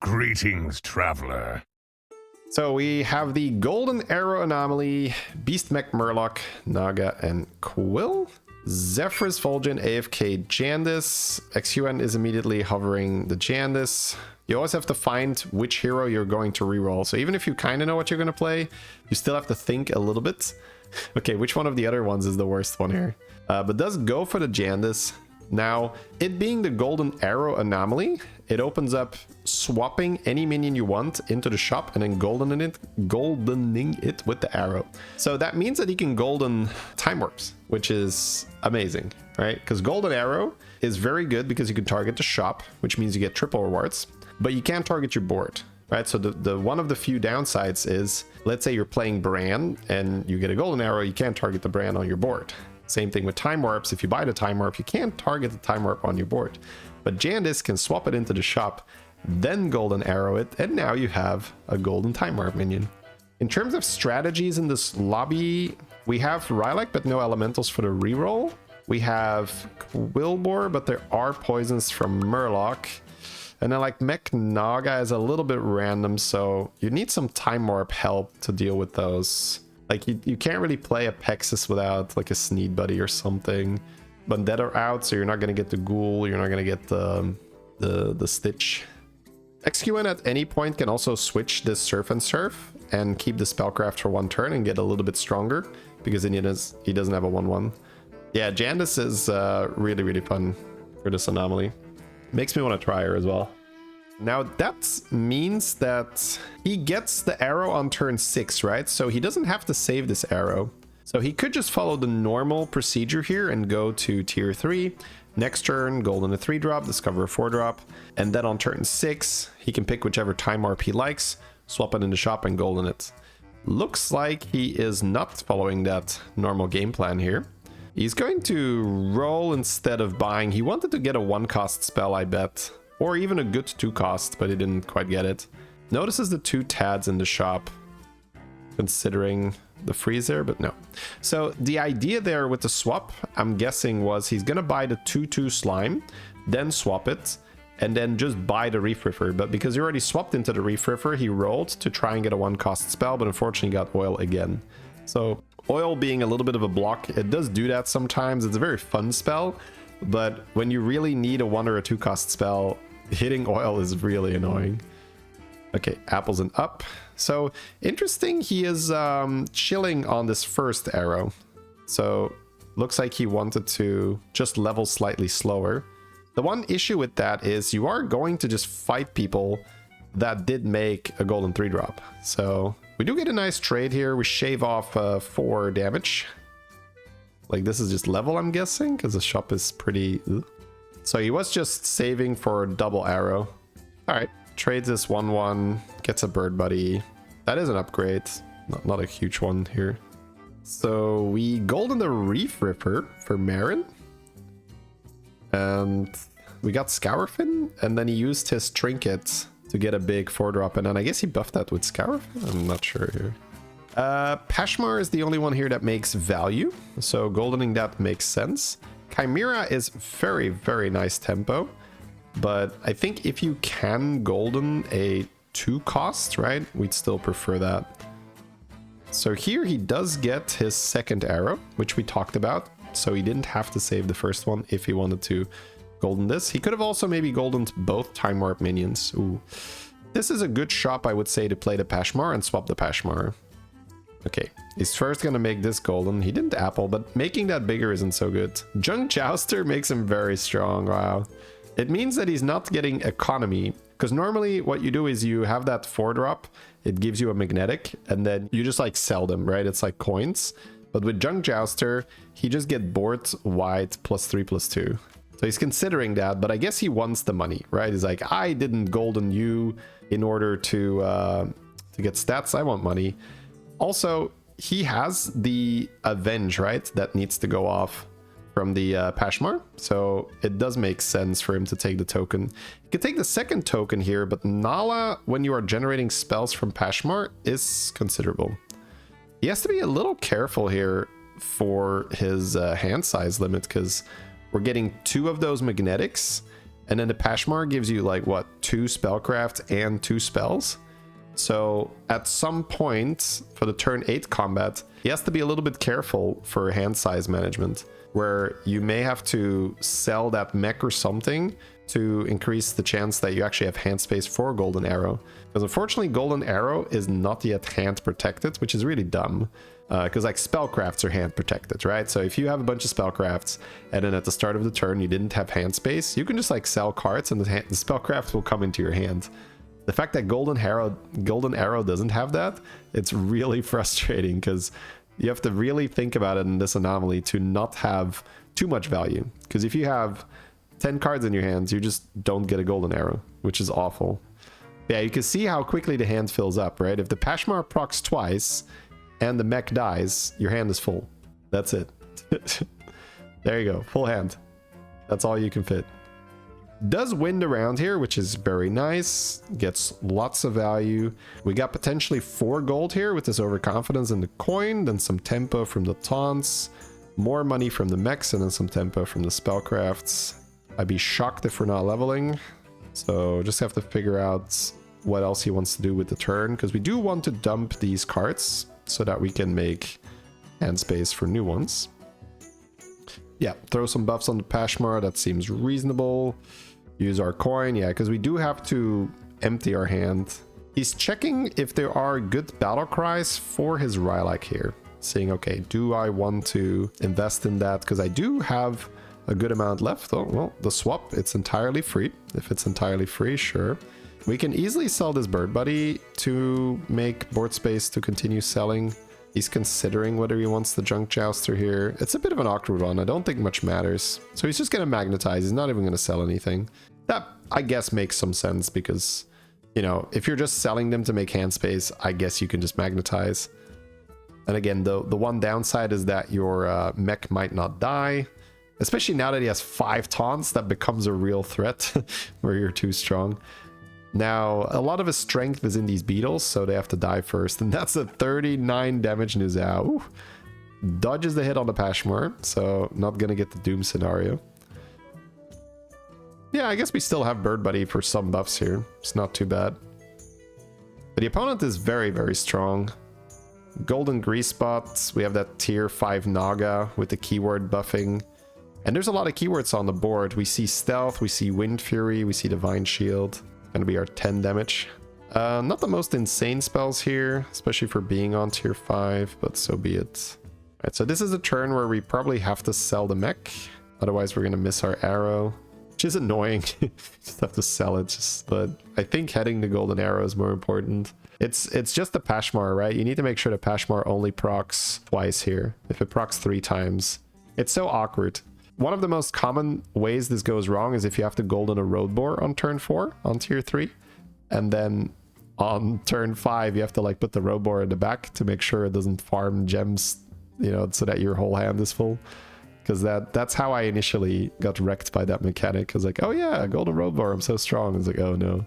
Greetings, traveler. So we have the Golden Arrow Anomaly, Beast Mech Murloc, Naga, and Quill. Zephyrus Fulgent, AFK Jandice. XUN is immediately hovering the Jandice. You always have to find which hero you're going to reroll. So even if you kind of know what you're going to play, you still have to think a little bit. Okay, which one of the other ones is the worst one here? But does go for the Jandice. Now, it being the Golden Arrow Anomaly, it opens up swapping any minion you want into the shop and then goldening it with the arrow. So that means that he can golden time warps, which is amazing, right? Because Golden Arrow is very good because you can target the shop, which means you get triple rewards, but you can't target your board, right? So the one of the few downsides is, let's say you're playing Bran and you get a Golden Arrow, you can't target the Bran on your board. Same thing with time warps. If you buy the time warp, you can't target the time warp on your board. But Jandice can swap it into the shop, then Golden Arrow it, and now you have a golden time warp minion. In terms of strategies in this lobby, we have Rylak, but no elementals for the reroll. We have Quillbore, but there are poisons from Murloc. And then like Mech Naga is a little bit random, so you need some time warp help to deal with those. Like, you can't really play a Pexis without, like, a Sneed Buddy or something. Undead are out, so you're not going to get the Ghoul. You're not going to get the Stitch. XQN at any point can also switch this Surf and Surf and keep the Spellcraft for one turn and get a little bit stronger, because then he doesn't have a 1/1. Yeah, Jandice is really, really fun for this Anomaly. Makes me want to try her as well. Now that means that he gets the arrow on turn 6, right? So he doesn't have to save this arrow. So he could just follow the normal procedure here and go to tier 3. Next turn, golden a 3-drop, discover a 4-drop. And then on turn 6, he can pick whichever time warp he likes, swap it in the shop and golden it. Looks like he is not following that normal game plan here. He's going to roll instead of buying. He wanted to get a 1-cost spell, I bet. Or even a good 2-cost, but he didn't quite get it. Notices the 2 Tads in the shop, considering the freeze there, but no. So the idea there with the swap, I'm guessing, was he's gonna buy the 2/2 slime, then swap it, and then just buy the Reef Riffer. But because he already swapped into the Reef Riffer, he rolled to try and get a 1-cost spell, but unfortunately got oil again. So oil being a little bit of a block, it does do that sometimes. It's a very fun spell, but when you really need a 1 or a 2-cost spell, hitting oil is really annoying. Okay, apples and up. So interesting, he is chilling on this first arrow. So looks like he wanted to just level slightly slower. The one issue with that is you are going to just fight people that did make a golden 3-drop. So we do get a nice trade here. We shave off 4 damage. Like, this is just level, I'm guessing, because the shop is pretty... So he was just saving for a double arrow. All right, trades this 1/1, gets a bird buddy. That is an upgrade, not a huge one here. So we golden the Reef Ripper for Marin. And we got Scourfin, and then he used his trinket to get a big 4-drop, and then I guess he buffed that with Scourfin? I'm not sure here. Pashmar is the only one here that makes value, so goldening that makes sense. Chimera is very, very nice tempo, but I think if you can golden a 2-cost, right, we'd still prefer that. So here he does get his second arrow, which we talked about, so he didn't have to save the first one if he wanted to golden this. He could have also maybe goldened both time warp minions. Ooh. This is a good shop, I would say, to play the Pashmar and swap the Pashmar. Okay, he's first gonna make this golden. He didn't apple, but making that bigger isn't so good. Junk Jouster makes him very strong. Wow. It means that he's not getting economy, because normally what you do is you have that 4-drop, it gives you a magnetic, and then you just like sell them, right? It's like coins. But with Junk Jouster, he just get board white +3/+2. So he's considering that, but I guess he wants the money, right? He's like, I didn't golden you in order to get stats. I want money. Also, he has the Avenge, right? That needs to go off from the Pashmar. So it does make sense for him to take the token. You can take the second token here, but Nala, when you are generating spells from Pashmar, is considerable. He has to be a little careful here for his hand size limit, because we're getting 2 of those magnetics, And then the Pashmar gives you like what, 2 spellcraft and 2 spells. So at some point for the turn 8 combat, he has to be a little bit careful for hand size management, where you may have to sell that mech or something to increase the chance that you actually have hand space for Golden Arrow. Because unfortunately, Golden Arrow is not yet hand protected, which is really dumb. Because like spellcrafts are hand protected, right? So if you have a bunch of spellcrafts and then at the start of the turn you didn't have hand space, you can just like sell cards and the spellcrafts will come into your hand. The fact that Golden Arrow doesn't have that, it's really frustrating because you have to really think about it in this anomaly to not have too much value. Because if you have 10 cards in your hands, you just don't get a Golden Arrow, which is awful. Yeah, you can see how quickly the hand fills up, right? If the Pashmar procs twice and the mech dies, your hand is full. That's it. There you go, full hand. That's all you can fit. Does wind around here, which is very nice. Gets lots of value. We got potentially 4 gold here with this overconfidence in the coin, then some tempo from the taunts, more money from the mechs, and then some tempo from the spellcrafts. I'd be shocked if we're not leveling. So just have to figure out what else he wants to do with the turn, because we do want to dump these cards so that we can make hand space for new ones. Yeah, throw some buffs on the Pashmar. That seems reasonable. Use our coin. Yeah, because we do have to empty our hand. He's checking if there are good battle cries for his Rylak here. Saying, okay, do I want to invest in that? Because I do have a good amount left. Oh, well, the swap, it's entirely free. If it's entirely free, sure. We can easily sell this Bird Buddy to make board space to continue selling. He's considering whether he wants the Junk Jouster here. It's a bit of an awkward one. I don't think much matters. So he's just going to magnetize. He's not even going to sell anything. That, I guess, makes some sense because, you know, if you're just selling them to make hand space, I guess you can just magnetize. And again, the one downside is that your mech might not die. Especially now that he has 5 taunts, that becomes a real threat where you're too strong. Now, a lot of his strength is in these beetles, so they have to die first. And that's a 39 damage Nuzao. Ooh. Dodges the hit on the Pashmar, so not going to get the Doom scenario. Yeah, I guess we still have Bird Buddy for some buffs here. It's not too bad. But the opponent is very, very strong. Golden Grease Spots. We have that tier 5 Naga with the keyword buffing. And there's a lot of keywords on the board. We see Stealth, we see Wind Fury, we see Divine Shield. Gonna be our 10 damage. Not the most insane spells here, especially for being on tier 5, but so be it. Alright, so this is a turn where we probably have to sell the mech. Otherwise we're gonna miss our arrow, which is annoying. Just have to sell it, but I think heading the Golden Arrow is more important. It's just the Pashmar, right? You need to make sure the Pashmar only procs twice here. If it procs 3 times, it's so awkward. One of the most common ways this goes wrong is if you have to golden a road boar on turn 4 on tier 3, and then on turn 5 you have to like put the road boar in the back to make sure it doesn't farm gems, you know, so that your whole hand is full. Because that's how I initially got wrecked by that mechanic. I was like, oh yeah, golden road boar, I'm so strong. I was like, oh no.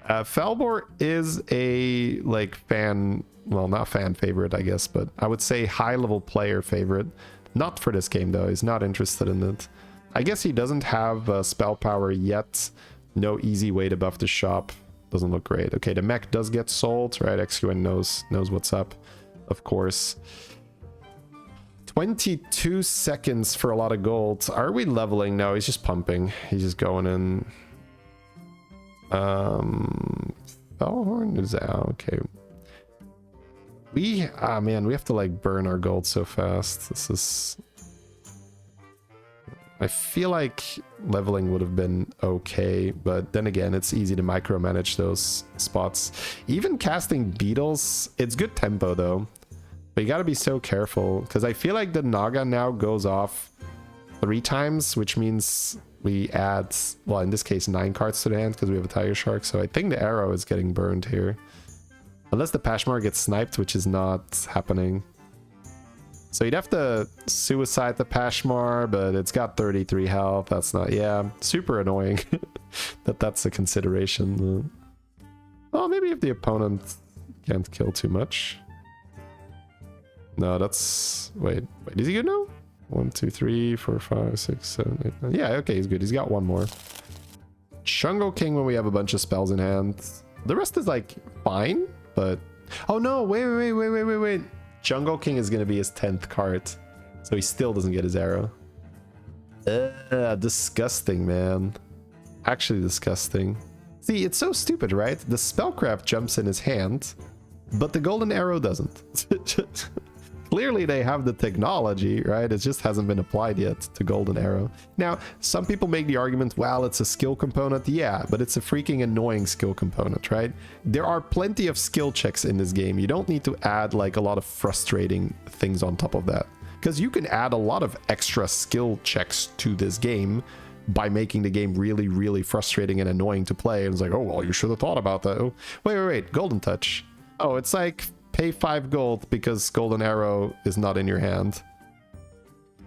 Felboar is a like fan, well, not fan favorite, I guess, but I would say high level player favorite. Not for this game, though. He's not interested in it. I guess he doesn't have spell power yet. No easy way to buff the shop. Doesn't look great. Okay, the mech does get sold, right? XQN knows what's up, of course. 22 seconds for a lot of gold. Are we leveling? No, he's just pumping. He's just going in. Fellhorn is out. Okay. Man, we have to like burn our gold so fast. This is... I feel like leveling would have been okay, but then again, it's easy to micromanage those spots. Even casting beetles, it's good tempo though, but you gotta be so careful because I feel like the Naga now goes off 3 times, which means we add, well, in this case, 9 cards to the hand because we have a Tiger Shark. So I think the arrow is getting burned here. Unless the Pashmar gets sniped, which is not happening. So you'd have to suicide the Pashmar, but it's got 33 health. That's not, yeah, super annoying that's a consideration. Well, maybe if the opponent can't kill too much. No, that's, wait, is he good now? 1, 2, 3, 4, 5, 6, 7, 8, 9. Yeah, okay, he's good. He's got 1 more. Jungle King when we have a bunch of spells in hand. The rest is like fine, but oh no, wait. Jungle King is gonna be his 10th card, so he still doesn't get his arrow. Disgusting, man. Actually disgusting. See, it's so stupid, right? The spellcraft jumps in his hand, but the golden arrow doesn't. Clearly they have the technology, right? It just hasn't been applied yet to golden arrow. Now, some people make the argument, well, it's a skill component. Yeah, but it's a freaking annoying skill component, right? There are plenty of skill checks in this game. You don't need to add like a lot of frustrating things on top of that, because you can add a lot of extra skill checks to this game by making the game really, really frustrating and annoying to play. And it's like, oh, well, you should have thought about that. Oh, wait, golden touch. Oh, it's like pay 5 gold because golden arrow is not in your hand.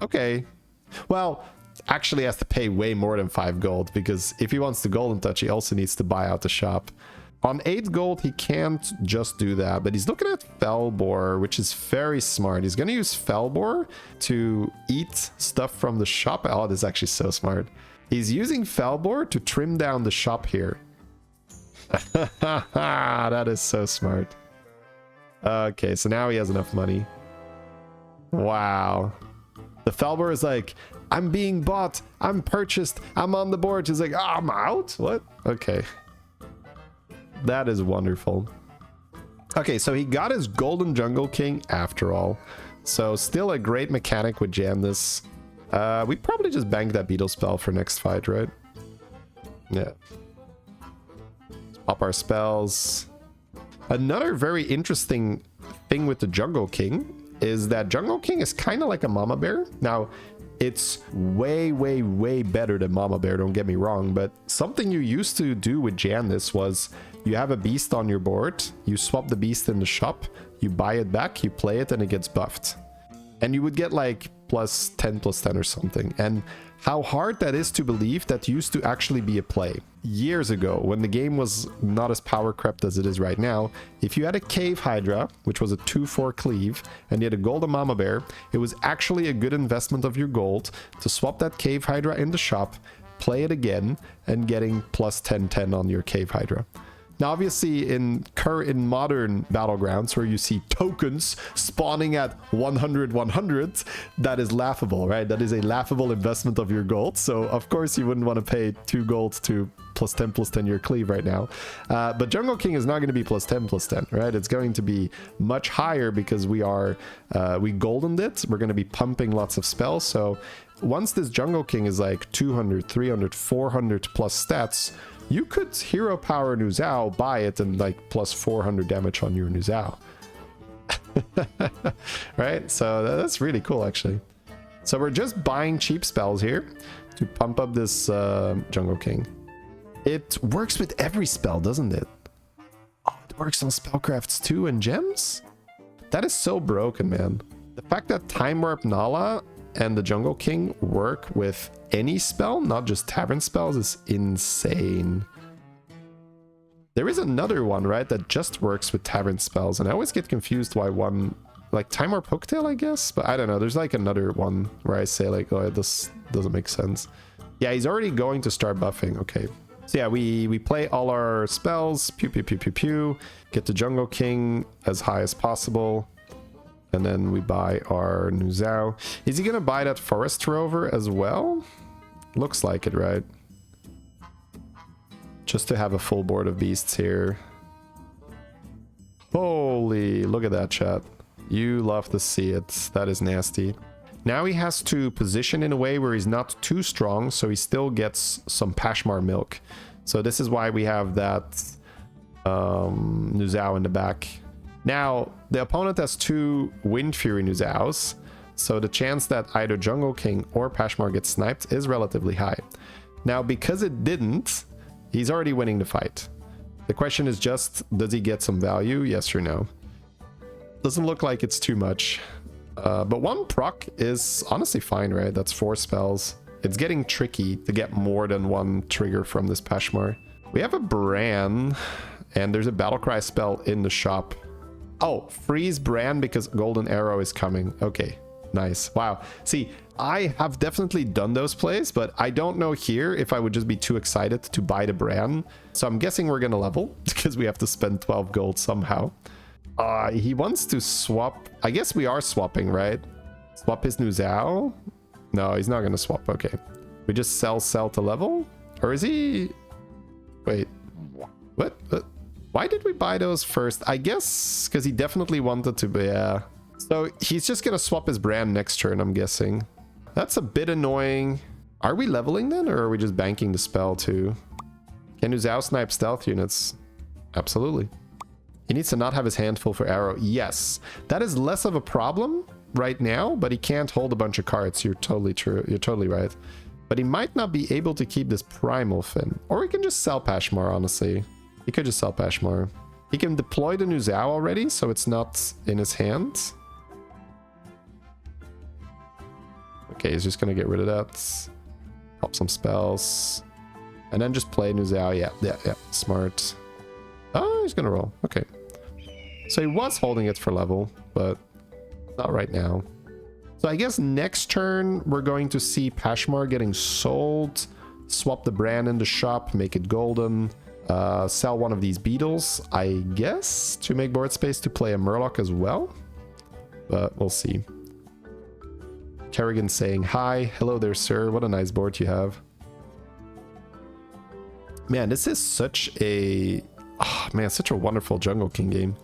Okay. Well, actually has to pay way more than 5 gold, because if he wants the golden touch, he also needs to buy out the shop. On 8 gold, he can't just do that, but he's looking at Fellbore, which is very smart. He's going to use Fellbore to eat stuff from the shop. Oh, this is actually so smart. He's using Fellbore to trim down the shop here. That is so smart. Okay, so now he has enough money. Wow. The Fellbore is like, I'm being bought, I'm purchased, I'm on the board. He's like, oh, I'm out? What? Okay. That is wonderful. Okay, so he got his golden jungle king after all. So still a great mechanic with Jandice. We probably just bank that beetle spell for next fight, right? Yeah. Let's pop our spells. Another very interesting thing with the Jungle King is that Jungle King is kind of like a Mama Bear. Now, it's way, way, way better than Mama Bear, don't get me wrong, but something you used to do with Jandice was you have a beast on your board, you swap the beast in the shop, you buy it back, you play it, and it gets buffed. And you would get like +10/+10 or something. And how hard that is to believe that used to actually be a play. Years ago, when the game was not as power crept as it is right now, if you had a Cave Hydra, which was a 2/4 cleave, and you had a golden Mama Bear, it was actually a good investment of your gold to swap that Cave Hydra in the shop, play it again, and getting +10/10 on your Cave Hydra. Now, obviously, in modern Battlegrounds, where you see tokens spawning at 100, that is laughable, right? That is a laughable investment of your gold. So, of course, you wouldn't want to pay 2 gold to +10/+10 your cleave right now. But Jungle King is not going to be +10/+10, right? It's going to be much higher because we goldened it. We're going to be pumping lots of spells. So, once this Jungle King is like 200, 300, 400 plus stats, you could hero power Nuzao, buy it, and like +400 damage on your Nuzao. Right? So that's really cool, actually. So we're just buying cheap spells here to pump up this Jungle King. It works with every spell, doesn't it? Oh, it works on spellcrafts too and gems? That is so broken, man. The fact that Time Warp Nala and the Jungle King work with any spell, not just tavern spells, is insane. There is another one, right, that just works with tavern spells, and I always get confused why one, like Time Warp Hooktail, I guess, but I don't know. There's like another one where I say like, oh, this doesn't make sense. Yeah, he's already going to start buffing. Okay. So yeah, we play all our spells, pew, pew, pew, pew, pew, get the Jungle King as high as possible. And then we buy our Nuzao. Is he going to buy that Forest Rover as well? Looks like it, right? Just to have a full board of beasts here. Holy, look at that, chat. You love to see it. That is nasty. Now he has to position in a way where he's not too strong, so he still gets some Pashmar milk. So this is why we have that Nuzao in the back. Now, the opponent has 2 Wind Fury Nuzaos, so the chance that either Jungle King or Pashmar gets sniped is relatively high. Now, because it didn't, he's already winning the fight. The question is just, does he get some value? Yes or no? Doesn't look like it's too much. But 1 proc is honestly fine, right? That's 4 spells. It's getting tricky to get more than 1 trigger from this Pashmar. We have a Bran, and there's a Battlecry spell in the shop. Oh, freeze Bran because Golden Arrow is coming. Okay. Nice. Wow. See, I have definitely done those plays, but I don't know here if I would just be too excited to buy the brand. So I'm guessing we're going to level because we have to spend 12 gold somehow. He wants to swap. I guess we are swapping, right? Swap his new Zhao? No, he's not going to swap. Okay. We just sell to level? Or is he... Wait. What? Why did we buy those first? I guess because he definitely wanted to be... Yeah. So he's just going to swap his brand next turn, I'm guessing. That's a bit annoying. Are we leveling then? Or are we just banking the spell too? Can Zhao snipe stealth units? Absolutely. He needs to not have his hand full for arrow. Yes. That is less of a problem right now, but he can't hold a bunch of cards. You're totally true. You're totally right. But he might not be able to keep this Primal Fin. Or he can just sell Pashmar, honestly. He could just sell Pashmar. He can deploy the new Zhao already, so it's not in his hand. Okay, he's just gonna get rid of that. Help some spells. And then just play new Zhao. Yeah. Smart. Oh, he's gonna roll. Okay. So he was holding it for level, but not right now. So I guess next turn we're going to see Pashmar getting sold. Swap the brand in the shop, make it golden. Sell one of these beetles, I guess, to make board space to play a Murloc as well. But we'll see. Kerrigan saying hi. Hello there, sir. What a nice board you have. Man, this is such a... Oh, man, such a wonderful Jungle King game.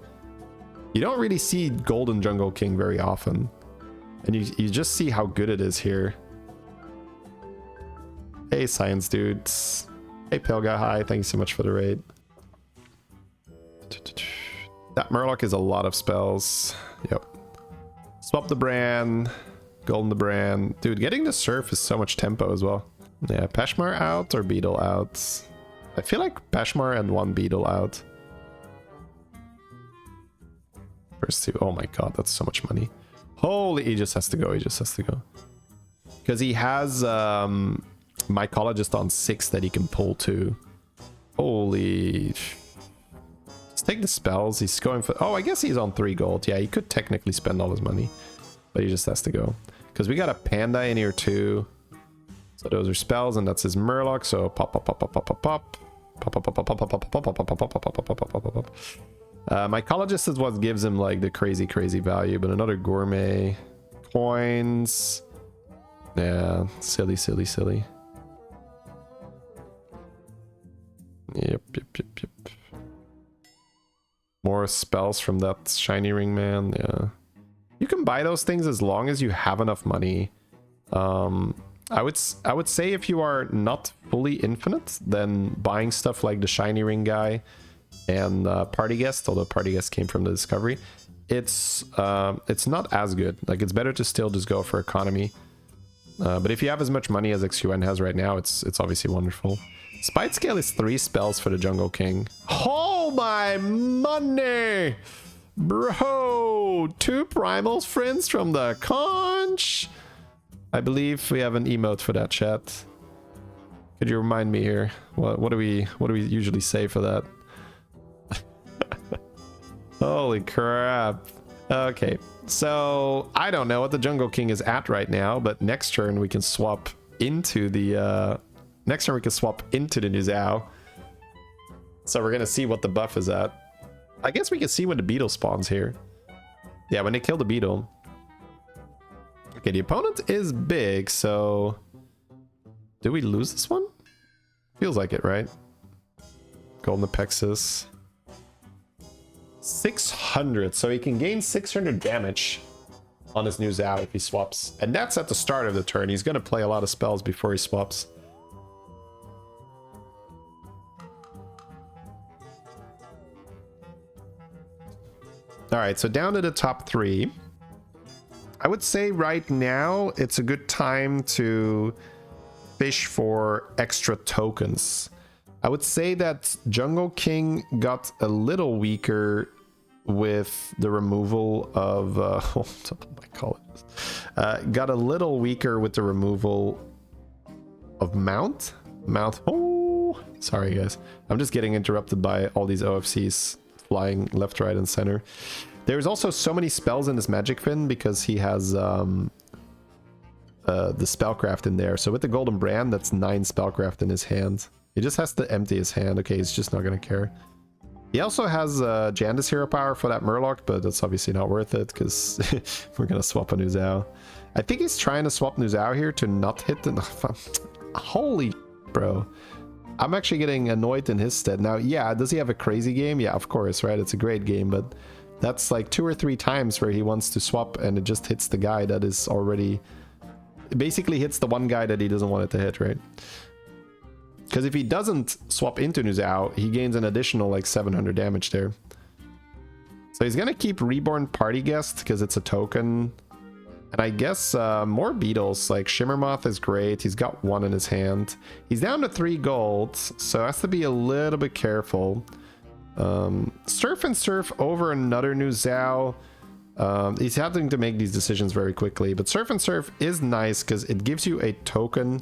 You don't really see Golden Jungle King very often. And you just see how good it is here. Hey, science dudes. Hey, Pale Guy, hi. Thank you so much for the raid. That Murloc is a lot of spells. Yep. Swap the brand. Golden the brand. Dude, getting the Surf is so much tempo as well. Yeah, Pashmar out or Beetle out? I feel like Pashmar and one Beetle out. First two. Oh my god, that's so much money. Holy, he just has to go. He just has to go. Because he has Mycologist on 6 that he can pull too. Holy. Just take the spells. He's going for... Oh, I guess he's on 3 gold. Yeah, he could technically spend all his money. But he just has to go. Because we got a Panda in here too. So those are spells and that's his Murloc. So pop, pop, pop, pop, pop, pop, pop. Mycologist is what gives him like the crazy value, but another gourmet coins. Yeah, silly. Yep. More spells from that shiny ring man. Yeah, you can buy those things as long as you have enough money. I would say if you are not fully infinite, then buying stuff like the shiny ring guy and party guest, although party guest came from the discovery, it's not as good. Like, it's better to still just go for economy. But if you have as much money as XUN has right now, it's obviously wonderful. Spite scale is 3 spells for the Jungle King. Oh my money, bro! 2 primals friends from the conch. I believe we have an emote for that, chat. Could you remind me here? What do we usually say for that? Holy crap. Okay, so I don't know what the Jungle King is at right now, but next turn we can swap into the new Zhao. So we're gonna see what the buff is at. I guess we can see when the beetle spawns here. Yeah, when they kill the beetle. Okay, the opponent is big, so did we lose this one? Feels like it, right? Golden Apexis. 600, so he can gain 600 damage on his new Zhao if he swaps. And that's at the start of the turn. He's going to play a lot of spells before he swaps. Alright, so down to the top 3. I would say right now it's a good time to fish for extra tokens. I would say that Jungle King got a little weaker with the removal of got a little weaker with the removal of Mount. Oh, sorry guys, I'm just getting interrupted by all these OFCs flying left, right, and center. There's also so many spells in this Magic Fin because he has the spellcraft in there. So with the golden brand, that's 9 spellcraft in his hand. He just has to empty his hand. Okay, he's just not gonna care. He also has Jandice hero power for that Murloc, but that's obviously not worth it because we're gonna swap a Nuzao. I think he's trying to swap Nuzao here to not hit the... Holy bro. I'm actually getting annoyed in his stead. Now, yeah, does he have a crazy game? Yeah, of course, right? It's a great game, but that's like 2 or 3 times where he wants to swap and it just hits the guy that is already... It basically hits the one guy that he doesn't want it to hit, right? Because if he doesn't swap into Nuzao, he gains an additional like 700 damage there. So he's gonna keep Reborn Party Guest because it's a token. And I guess more beetles, like Shimmermoth is great. He's got 1 in his hand. He's down to 3 gold, so has to be a little bit careful. Surf and Surf over another Nuzao. He's having to make these decisions very quickly, but Surf and Surf is nice because it gives you a token,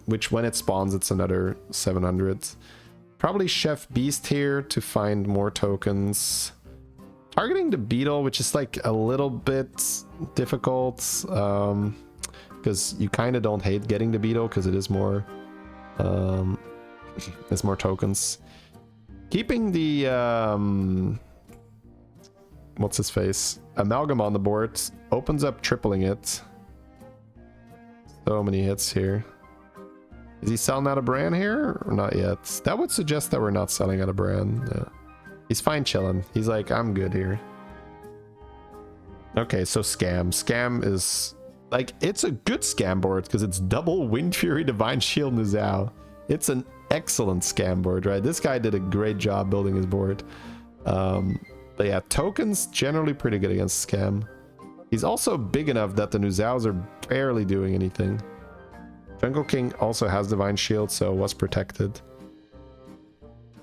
which when it spawns, it's another 700. Probably Chef Beast here to find more tokens. Targeting the beetle, which is like a little bit difficult, because you kind of don't hate getting the beetle because it is more, there's more tokens. Keeping the what's his face? Amalgam on the board opens up tripling it. So many hits here. Is he selling out a brand here or not yet? That would suggest that we're not selling out a brand. Yeah. He's fine chilling. He's like, I'm good here. Okay, so Scam. Scam is like, it's a good scam board because it's double Wind Fury, Divine Shield, Nuzao. It's an excellent scam board, right? This guy did a great job building his board. But yeah, tokens generally pretty good against Scam. He's also big enough that the Nuzaos are barely doing anything. Jungle King also has Divine Shield, so was protected.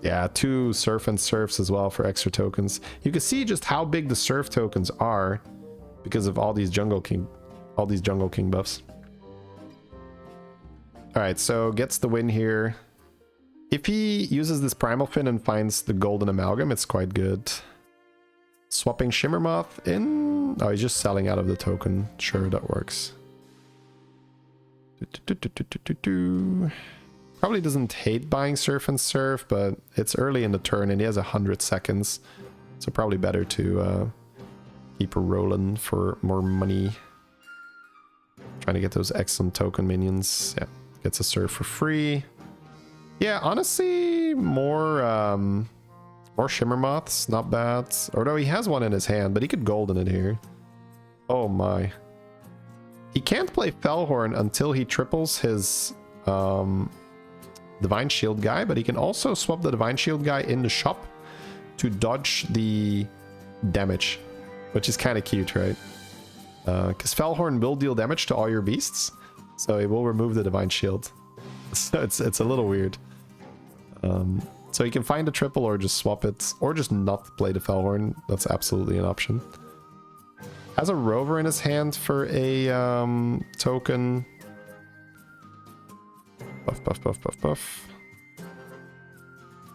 Yeah, 2 Surf and Surfs as well for extra tokens. You can see just how big the Surf tokens are because of all these Jungle King buffs. All right, so gets the win here. If he uses this Primal Fin and finds the Golden Amalgam, it's quite good. Swapping Shimmermoth in... Oh, he's just selling out of the token. Sure, that works. Probably doesn't hate buying Surf and Surf, but it's early in the turn and he has 100 seconds. So probably better to keep rolling for more money. Trying to get those excellent token minions. Yeah, gets a Surf for free. Yeah, honestly, more Shimmermoths, not bad. Or no, he has 1 in his hand, but he could golden it here. Oh my. He can't play Fellhorn until he triples his... Divine Shield guy, but he can also swap the Divine Shield guy in the shop to dodge the damage, which is kind of cute, right? Because Fellhorn will deal damage to all your beasts, so it will remove the Divine Shield. So it's a little weird. So he can find a triple or just swap it, or just not play the Fellhorn. That's absolutely an option. Has a Rover in his hand for a token. Buff, buff, buff, buff, buff.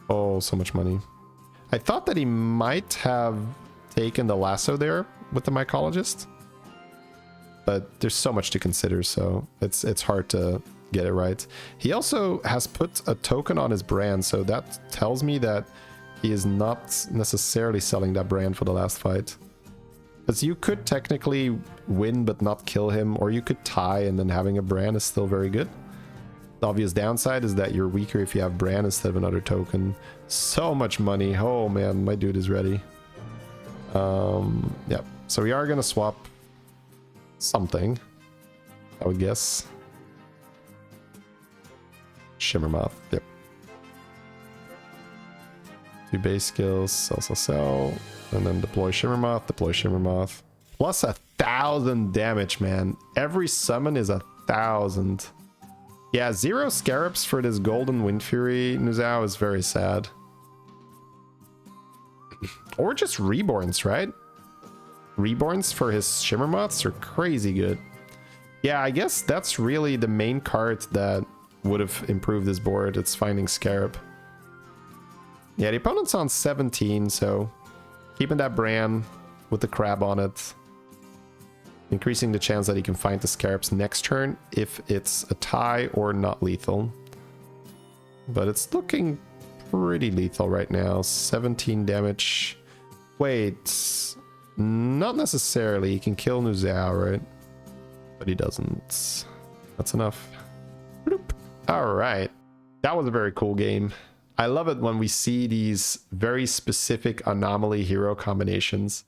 Oh, so much money. I thought that he might have taken the lasso there with the mycologist, but there's so much to consider, so it's hard to get it right. He also has put a token on his brand, so that tells me that he is not necessarily selling that brand for the last fight. Because you could technically win but not kill him, or you could tie and then having a brand is still very good. The obvious downside is that you're weaker if you have Bran instead of another token. So much money. Oh man, my dude is ready. Yeah, so we are gonna swap something, I would guess. Shimmermoth, yep. 2 base skills, sell, and then deploy Shimmermoth. Plus 1,000 damage, man. Every summon is 1,000. Yeah, 0 Scarabs for this Golden Wind Fury Nuzao is very sad. Or just Reborns, right? Reborns for his Shimmermoths are crazy good. Yeah, I guess that's really the main card that would have improved his board. It's finding Scarab. Yeah, the opponent's on 17, so keeping that Bran with the crab on it. increasing the chance that he can find the scarabs next turn if it's a tie or not lethal. But it's looking pretty lethal right now. 17 damage. Wait, not necessarily. He can kill Nuzao, right? But he doesn't. That's enough. All right. That was a very cool game. I love it when we see these very specific Anomaly hero combinations.